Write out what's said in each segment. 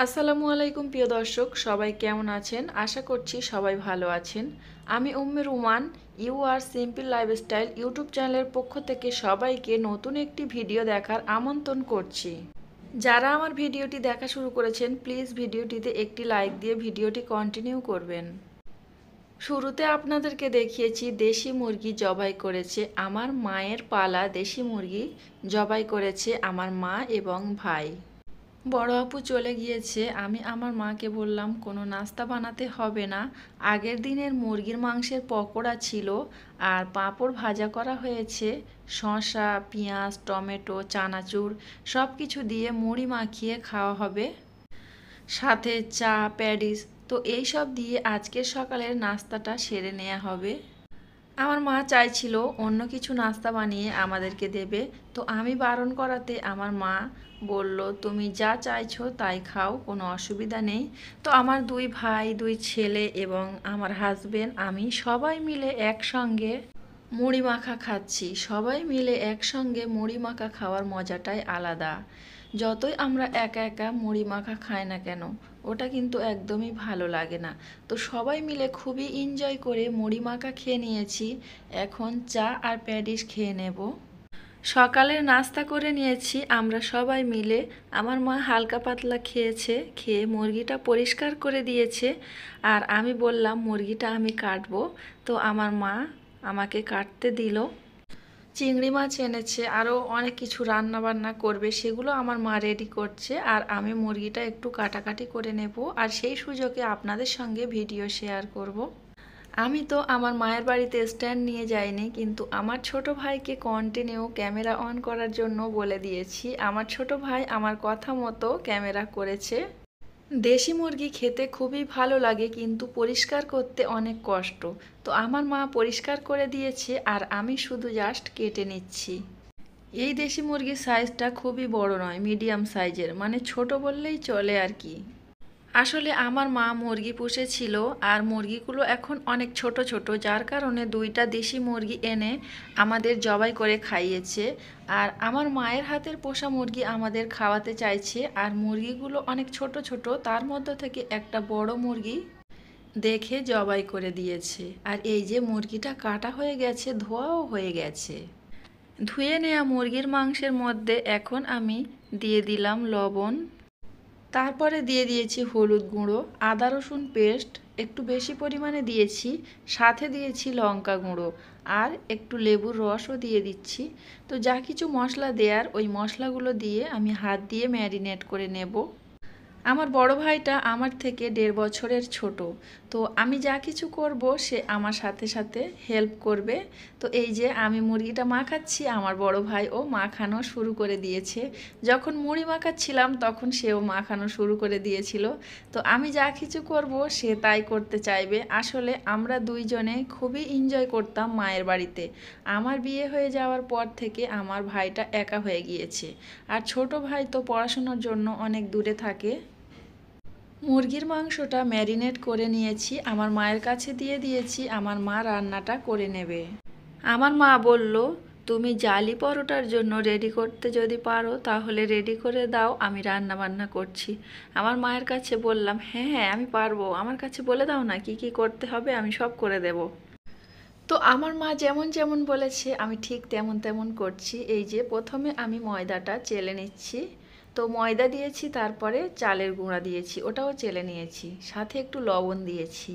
আসসালামু আলাইকুম প্রিয় দর্শক, সবাই কেমন আছেন? আশা করছি সবাই ভালো আছেন। আমি Umme Ruman, you are simple lifestyle YouTube চ্যানেলের পক্ষ থেকে সবাইকে নতুন একটি ভিডিও দেখার আমন্ত্রণ করছি। যারা আমার ভিডিওটি দেখা শুরু করেছেন, প্লিজ ভিডিওটিতে একটি লাইক দিয়ে ভিডিওটি কন্টিনিউ করবেন। শুরুতে আপনাদেরকে দেখিয়েছি দেশি মুরগি জবাই করেছে আমার মায়ের পালা দেশি মুরগি জবাই করেছে আমার মা এবং ভাই। বড় আপু চলে গিয়েছে। আমি আমার মাকে বললাম কোনো নাস্তা বানাতে হবে না, আগের দিনের মুরগির মাংসের পকোড়া ছিল আর পাঁপড় ভাজা করা হয়েছে, শসা পেঁয়াজ টমেটো চানাচুর সব কিছু দিয়ে মুড়ি মাখিয়ে খাওয়া হবে, সাথে চা প্যাডিস। তো এই সব দিয়ে আজকের সকালের নাস্তাটা সেরে নেওয়া হবে। আমার মা চাইছিল অন্য কিছু নাস্তা বানিয়ে আমাদেরকে দেবে, তো আমি বারণ করাতে আমার মা বলল তুমি যা চাইছো তাই খাও, কোনো অসুবিধা নেই। তো আমার দুই ভাই দুই ছেলে এবং আমার হাজবেন্ড আমি সবাই মিলে একসঙ্গে মুড়ি মাখা খাচ্ছি। সবাই মিলে একসঙ্গে মুড়ি মাখা খাওয়ার মজাটাই আলাদা। যতই আমরা একা একা মুড়ি মাখা খাই না কেন, ওটা কিন্তু একদমই ভালো লাগে না। তো সবাই মিলে খুবই এনজয় করে মুড়ি মাখা খেয়ে নিয়েছি। এখন চা আর প্যাডিস খেয়ে নেব। সকালের নাস্তা করে নিয়েছি আমরা সবাই মিলে। আমার মা হালকা পাতলা খেয়েছে, খেয়ে মুরগিটা পরিষ্কার করে দিয়েছে আর আমি বললাম মুরগিটা আমি কাটবো। তো আমার মা আমাকে কাটতে দিল। চিংড়ি মাছ এনেছে, আরও অনেক কিছু রান্না বান্না করবে, সেগুলো আমার মা রেডি করছে আর আমি মুরগিটা একটু কাটাকাটি করে নেব আর সেই সুযোগে আপনাদের সঙ্গে ভিডিও শেয়ার করব। আমি তো আমার মায়ের বাড়িতে স্ট্যান্ড নিয়ে যাইনি, কিন্তু আমার ছোট ভাইকে কন্টিনিউ ক্যামেরা অন করার জন্য বলে দিয়েছি। আমার ছোট ভাই আমার কথা মতো ক্যামেরা করেছে। দেশি মুরগি খেতে খুবই ভালো লাগে, কিন্তু পরিষ্কার করতে অনেক কষ্ট। তো আমার মা পরিষ্কার করে দিয়েছে আর আমি শুধু জাস্ট কেটে নিচ্ছি। এই দেশি মুরগির সাইজটা খুবই বড় নয়, মিডিয়াম সাইজের, মানে ছোট বললেই চলে আর কি। আসলে আমার মা মুরগি পুষেছিল আর মুরগিগুলো এখন অনেক ছোট ছোট, যার কারণে দুইটা দেশি মুরগি এনে আমাদের জবাই করে খাইয়েছে। আর আমার মায়ের হাতের পোষা মুরগি আমাদের খাওয়াতে চাইছে আর মুরগিগুলো অনেক ছোট ছোট, তার মধ্য থেকে একটা বড় মুরগি দেখে জবাই করে দিয়েছে। আর এই যে মুরগিটা কাটা হয়ে গেছে, ধোয়াও হয়ে গেছে। ধুয়ে নেওয়া মুরগির মাংসের মধ্যে এখন আমি দিয়ে দিলাম লবণ, তারপরে দিয়ে দিয়েছি হলুদ গুঁড়ো, আদা রসুন পেস্ট একটু বেশি পরিমাণে দিয়েছি, সাথে দিয়েছি লঙ্কা গুঁড়ো আর একটু লেবুর রসও দিয়ে দিচ্ছি। তো যা কিছু মশলা দেওয়ার ওই মশলাগুলো দিয়ে আমি হাত দিয়ে ম্যারিনেট করে নেব। আমার বড় ভাইটা আমার থেকে 1.5 বছরের ছোট, তো আমি যা কিছু করব সে আমার সাথে সাথে হেল্প করবে। তো এই যে আমি মুরগিটা মাখাচ্ছি, আমার বড় ভাইও মাখানো শুরু করে দিয়েছে। যখন মুড়ি মাখাচ্ছিলাম তখন সেও মাখানো শুরু করে দিয়েছিল। তো আমি যা কিছু করব সে তাই করতে চাইবে। আসলে আমরা দুইজনে খুবই এনজয় করতাম মায়ের বাড়িতে। আমার বিয়ে হয়ে যাওয়ার পর থেকে আমার ভাইটা একা হয়ে গিয়েছে আর ছোট ভাই তো পড়াশোনার জন্য অনেক দূরে থাকে। মুরগির মাংসটা ম্যারিনেট করে নিয়েছি, আমার মায়ের কাছে দিয়ে দিয়েছি, আমার মা রান্নাটা করে নেবে। আমার মা বলল তুমি জালি পরোটার জন্য রেডি করতে যদি পারো তাহলে রেডি করে দাও, আমি রান্না বান্না করছি। আমার মায়ের কাছে বললাম হ্যাঁ হ্যাঁ আমি পারবো, আমার কাছে বলে দাও না কি কি করতে হবে, আমি সব করে দেব। তো আমার মা যেমন যেমন বলেছে আমি ঠিক তেমন তেমন করছি। এই যে প্রথমে আমি ময়দাটা চেলে নিচ্ছি। তো ময়দা দিয়েছি, তারপরে চালের গুঁড়া দিয়েছি, ওটাও চেলে নিয়েছি, সাথে একটু লবণ দিয়েছি,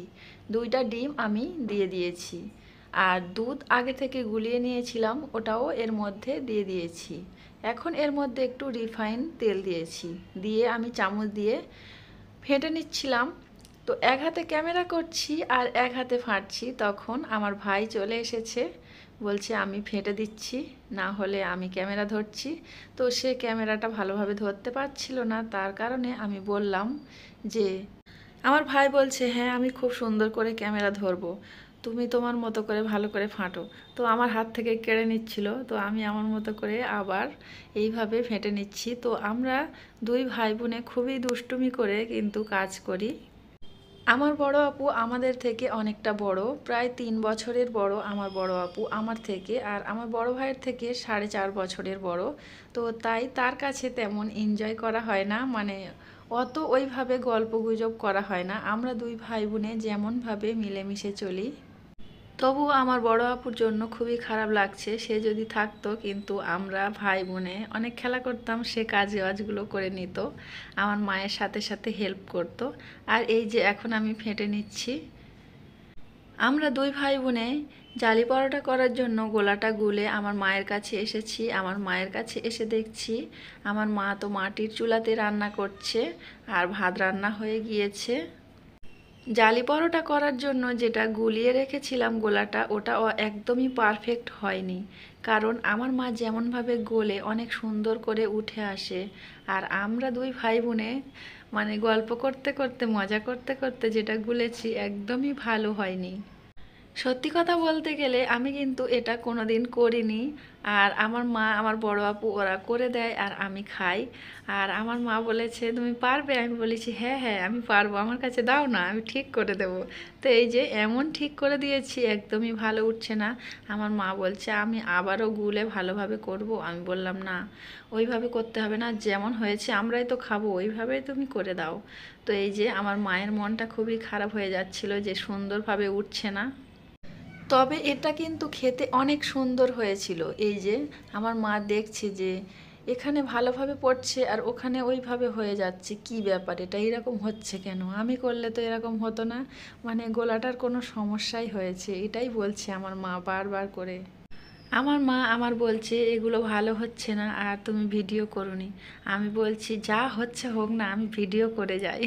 দুইটা ডিম আমি দিয়ে দিয়েছি আর দুধ আগে থেকে গুলিয়ে নিয়েছিলাম ওটাও এর মধ্যে দিয়ে দিয়েছি। এখন এর মধ্যে একটু রিফাইন তেল দিয়েছি, দিয়ে আমি চামচ দিয়ে ফেটে নিচ্ছিলাম। তো এক হাতে ক্যামেরা করছি আর এক হাতে ফাটছি, তখন আমার ভাই চলে এসেছে, বলছে আমি ফেটে দিচ্ছি, না হলে আমি ক্যামেরা ধরছি। তো সে ক্যামেরাটা ভালোভাবে ধরতে পারছিল না, তার কারণে আমি বললাম যে আমার ভাই বলছে হ্যাঁ আমি খুব সুন্দর করে ক্যামেরা ধরবো, তুমি তোমার মতো করে ভালো করে ফাটো। তো আমার হাত থেকে কেড়ে নিচ্ছিল, তো আমি আমার মতো করে আবার এইভাবে ফেটে নিচ্ছি। তো আমরা দুই ভাই বোনে খুবই দুষ্টুমি করে কিন্তু কাজ করি। আমার বড় আপু আমাদের থেকে অনেকটা বড়, প্রায় 3 বছরের বড় আমার বড় আপু আমার থেকে, আর আমার বড় ভাইয়ের থেকে 4.5 বছরের বড়। তো তাই তার কাছে তেমন এনজয় করা হয় না, মানে অত ওইভাবে গল্পগুজব করা হয় না। আমরা দুই ভাই বোনে যেমনভাবে মিলেমিশে চলি। তবুও আমার বড় আপুর জন্য খুবই খারাপ লাগছে, সে যদি থাকতো। কিন্তু আমরা ভাই বোনে অনেক খেলা করতাম, সে কাজে কাজগুলো করে নিত, আমার মায়ের সাথে সাথে হেল্প করত। আর এই যে এখন আমি ফেটে নিচ্ছি। আমরা দুই ভাই বোনে জালি পরোটা করার জন্য গোলাটা গুলে আমার মায়ের কাছে এসেছি। আমার মায়ের কাছে এসে দেখছি আমার মা তো মাটির চুলাতে রান্না করছে আর ভাত রান্না হয়ে গিয়েছে। জালি পরোটা করার জন্য যেটা গুলিয়ে রেখেছিলাম গোলাটা, ওটা একদমই পারফেক্ট হয়নি। কারণ আমার মা যেমনভাবে গোলে অনেক সুন্দর করে উঠে আসে। আর আমরা দুই ভাই বোনে মানে গল্প করতে করতে মজা করতে করতে যেটা গুলেছি একদমই ভালো হয়নি। সত্যি কথা বলতে গেলে আমি কিন্তু এটা কোনোদিন করিনি। আর আমার মা, আমার বড় আপু ওরা করে দেয় আর আমি খাই। আর আমার মা বলেছে তুমি পারবে, আমি বলেছি হ্যাঁ হ্যাঁ আমি পারবো, আমার কাছে দাও না, আমি ঠিক করে দেবো। তো এই যে এমন ঠিক করে দিয়েছি, একদমই ভালো উঠছে না। আমার মা বলছে আমি আবারও গুলে ভালোভাবে করব। আমি বললাম না, ওইভাবে করতে হবে না, যেমন হয়েছে আমরাই তো খাবো, ওইভাবেই তুমি করে দাও। তো এই যে আমার মায়ের মনটা খুবই খারাপ হয়ে যাচ্ছিল যে সুন্দরভাবে উঠছে না। তবে এটা কিন্তু খেতে অনেক সুন্দর হয়েছিল। এই যে আমার মা দেখছে যে এখানে ভালোভাবে পড়ছে আর ওখানে ওইভাবে হয়ে যাচ্ছে, কি ব্যাপার, এটা এরকম হচ্ছে কেন, আমি করলে তো এরকম হতো না। মানে গলাটার কোনো সমস্যাই হয়েছে, এটাই বলছে আমার মা বারবার করে। আমার মা আমার বলছে এগুলো ভালো হচ্ছে না আর তুমি ভিডিও করোনি। আমি বলছি যা হচ্ছে হোক না, আমি ভিডিও করে যাই।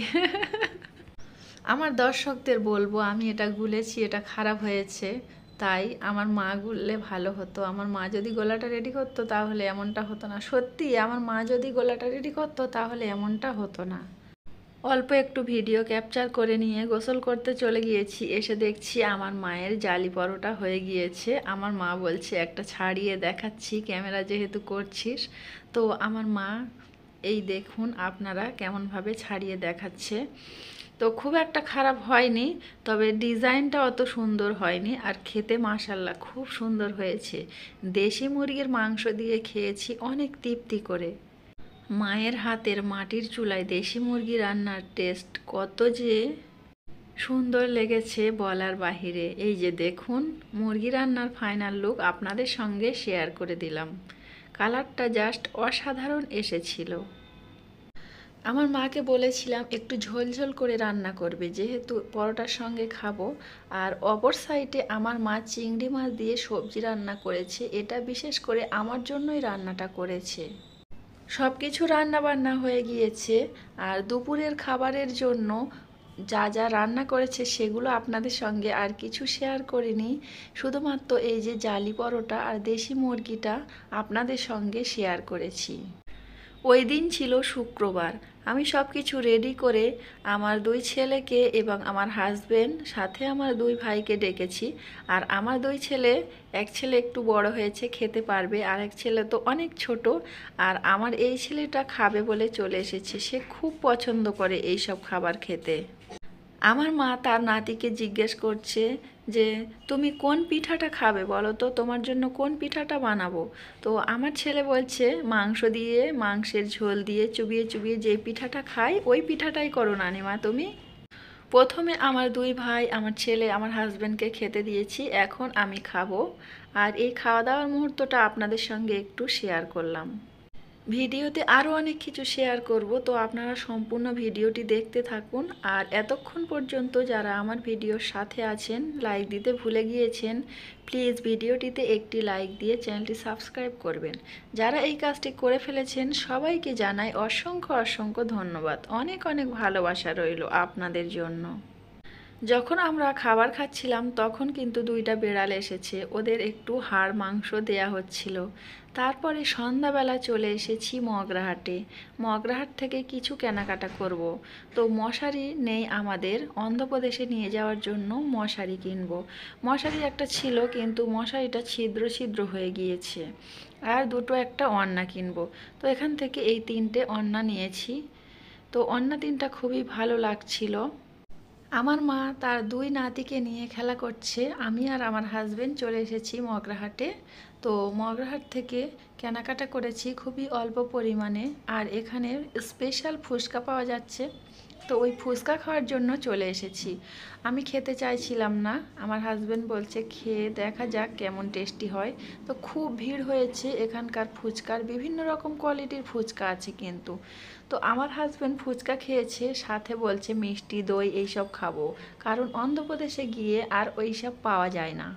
আমার দর্শকদের বলবো আমি এটা গুলেছি, এটা খারাপ হয়েছে, তাই আমার মা গুললে ভালো হতো। আমার মা যদি গলাটা রেডি করতো তাহলে এমনটা হতো না। সত্যি আমার মা যদি গলাটা রেডি করতো তাহলে এমনটা হতো না। অল্প একটু ভিডিও ক্যাপচার করে নিয়ে গোসল করতে চলে গিয়েছি। এসে দেখছি আমার মায়ের জালি পরোটা হয়ে গিয়েছে। আমার মা বলছে একটা ছাড়িয়ে দেখাচ্ছি, ক্যামেরা যেহেতু করছিস। তো আমার মা এই দেখুন আপনারা কেমনভাবে ছাড়িয়ে দেখাচ্ছে। তো খুব একটা খারাপ হয়নি, তবে ডিজাইনটা অত সুন্দর হয়নি। আর খেতে মাশাল্লাহ খুব সুন্দর হয়েছে। দেশি মুরগির মাংস দিয়ে খেয়েছি অনেক তৃপ্তি করে। মায়ের হাতের মাটির চুলায় দেশি মুরগি রান্নার টেস্ট কত যে সুন্দর লেগেছে বলার বাহিরে। এই যে দেখুন মুরগি রান্নার ফাইনাল লুক আপনাদের সঙ্গে শেয়ার করে দিলাম। কালারটা জাস্ট অসাধারণ এসেছিল। আমার মাকে বলেছিলাম একটু ঝোলঝোল করে রান্না করবে, যেহেতু পরোটার সঙ্গে খাবো। আর অপর সাইডে আমার মা চিংড়ি মাছ দিয়ে সবজি রান্না করেছে, এটা বিশেষ করে আমার জন্যই রান্নাটা করেছে। সব কিছু রান্না বান্না হয়ে গিয়েছে। আর দুপুরের খাবারের জন্য যা যা রান্না করেছে সেগুলো আপনাদের সঙ্গে আর কিছু শেয়ার করিনি। শুধুমাত্র এই যে জালি পরোটা আর দেশি মুরগিটা আপনাদের সঙ্গে শেয়ার করেছি। ওই দিন ছিল শুক্রবার। আমি সব কিছু রেডি করে আমার দুই ছেলেকে এবং আমার হাজবেন্ড সাথে আমার দুই ভাইকে ডেকেছি। আর আমার দুই ছেলে, এক ছেলে একটু বড় হয়েছে, খেতে পারবে, আর এক ছেলে তো অনেক ছোট। আর আমার এই ছেলেটা খাবে বলে চলে এসেছে, সে খুব পছন্দ করে এই সব খাবার খেতে। আমার মা তার নাতিকে জিজ্ঞেস করছে যে তুমি কোন পিঠাটা খাবে বলো তো, তোমার জন্য কোন পিঠাটা বানাবো। তো আমার ছেলে বলছে মাংস দিয়ে, মাংসের ঝোল দিয়ে চুবিয়ে চুবিয়ে যে পিঠাটা খাই ওই পিঠাটাই করো নানিমা তুমি। প্রথমে আমার দুই ভাই, আমার ছেলে, আমার হাজব্যান্ডকে খেতে দিয়েছি, এখন আমি খাবো। আর এই খাওয়া দাওয়ার মুহূর্তটা আপনাদের সঙ্গে একটু শেয়ার করলাম। ভিডিওতে আরও অনেক কিছু শেয়ার করব, তো আপনারা সম্পূর্ণ ভিডিওটি দেখতে থাকুন। আর এতক্ষণ পর্যন্ত যারা আমার ভিডিওর সাথে আছেন, লাইক দিতে ভুলে গিয়েছেন, প্লিজ ভিডিওটিতে একটি লাইক দিয়ে চ্যানেলটি সাবস্ক্রাইব করবেন। যারা এই কাজটি করে ফেলেছেন সবাইকে জানাই অসংখ্য অসংখ্য ধন্যবাদ। অনেক অনেক ভালোবাসা রইল আপনাদের জন্য। যখন আমরা খাবার খাচ্ছিলাম তখন কিন্তু দুইটা বিড়াল এসেছে, ওদের একটু হাড় মাংস দেয়া হচ্ছিল। তারপরে সন্ধ্যাবেলা চলে এসেছি মগরাহাটে। মগরাহাট থেকে কিছু কেনাকাটা করব। তো মশারি নেই আমাদের, অন্ধ্রপ্রদেশে নিয়ে যাওয়ার জন্য মশারি কিনব। মশারি একটা ছিল কিন্তু মশারিটা ছিদ্র ছিদ্র হয়ে গিয়েছে। আর দুটো একটা ওড়না কিনব। তো এখান থেকে এই তিনটে ওড়না নিয়েছি। তো ওড়না তিনটা খুবই ভালো লাগছিল। আমার মা তার দুই নাতিকে নিয়ে খেলা করছে। আমি আর আমার হাজবেন্ড চলে এসেছি মগরাহাটে। তো মগরাহাট থেকে কেনাকাটা করেছি খুবই অল্প পরিমাণে, আর এখানে স্পেশাল ফুচকা পাওয়া যাচ্ছে। তো ওই ফুচকা খাওয়ার জন্য চলে এসেছি। আমি খেতে চাইছিলাম না, আমার হাজবেন্ড বলছে খেয়ে দেখা যাক কেমন টেস্টি হয়। তো খুব ভিড় হয়েছে এখানকার ফুচকার, বিভিন্ন রকম কোয়ালিটির ফুচকা আছে কিন্তু। তো আমার হাজবেন্ড ফুচকা খেয়েছে, সাথে বলছে মিষ্টি দই এইসব খাবো, কারণ অন্ধ্রপ্রদেশে গিয়ে আর ওইসব পাওয়া যায় না।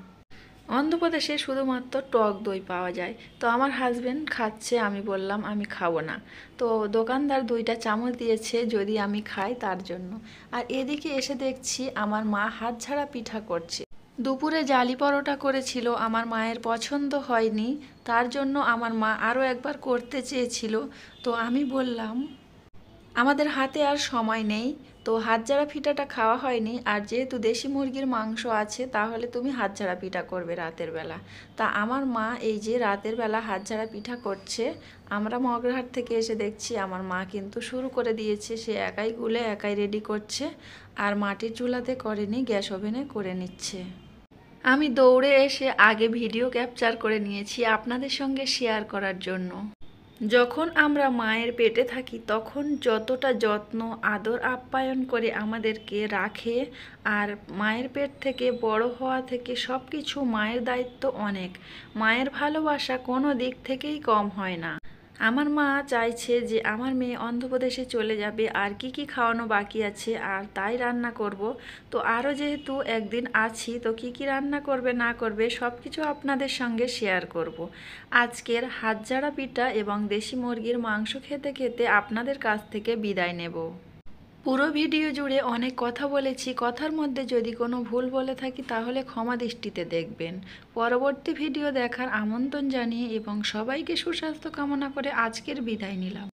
অন্ধ্রপ্রদেশে শুধুমাত্র টক দই পাওয়া যায়। তো আমার হাজবেন্ড খাচ্ছে, আমি বললাম আমি খাবো না। তো দোকানদার 2টা চামচ দিয়েছে যদি আমি খাই তার জন্য। আর এদিকে এসে দেখছি আমার মা হাত ঝাড়া পিঠা করছে। দুপুরে জালি পরোটা করেছিল, আমার মায়ের পছন্দ হয়নি, তার জন্য আমার মা আরও একবার করতে চেয়েছিল। তো আমি বললাম আমাদের হাতে আর সময় নেই, তো হাতজাড়া পিঠাটা খাওয়া হয়নি, আর যেহেতু দেশি মুরগির মাংস আছে তাহলে তুমি হাতজাড়া পিঠা করবে রাতের বেলা। তা আমার মা এই যে রাতের বেলা হাতজাড়া পিঠা করছে। আমরা মগরাহাট থেকে এসে দেখছি আমার মা কিন্তু শুরু করে দিয়েছে, সে একাই গুলে একাই রেডি করছে, আর মাটির চুলাতে করেনি, গ্যাস ওভেনে করে নিচ্ছে। আমি দৌড়ে এসে আগে ভিডিও ক্যাপচার করে নিয়েছি আপনাদের সঙ্গে শেয়ার করার জন্য। যখন আমরা মায়ের পেটে থাকি তখন যতটা যত্ন আদর আপ্যায়ন করে আমাদেরকে রাখে, আর মায়ের পেট থেকে বড় হওয়া থেকে সব কিছু মায়ের দায়িত্ব অনেক। মায়ের ভালোবাসা কোনো দিক থেকেই কম হয় না। আমার মা চাইছে যে আমার মেয়ে অন্ধ্রপ্রদেশে চলে যাবে, আর কি কি খাওয়ানো বাকি আছে আর তাই রান্না করব। তো আরও যেহেতু একদিন আছি, তো কি কি রান্না করবে না করবে সব কিছু আপনাদের সঙ্গে শেয়ার করব। আজকের হাতজাড়া পিঠা এবং দেশি মুরগির মাংস খেতে খেতে আপনাদের কাছ থেকে বিদায় নেব। পুরো ভিডিও জুড়ে অনেক কথা বলেছি, কথার মধ্যে যদি কোনো ভুল বলে থাকি তাহলে ক্ষমা দৃষ্টিতে দেখবেন। পরবর্তী ভিডিও দেখার আমন্ত্রণ জানিয়ে এবং সবাইকে সুস্বাস্থ্য কামনা করে আজকের বিদায় নিলাম।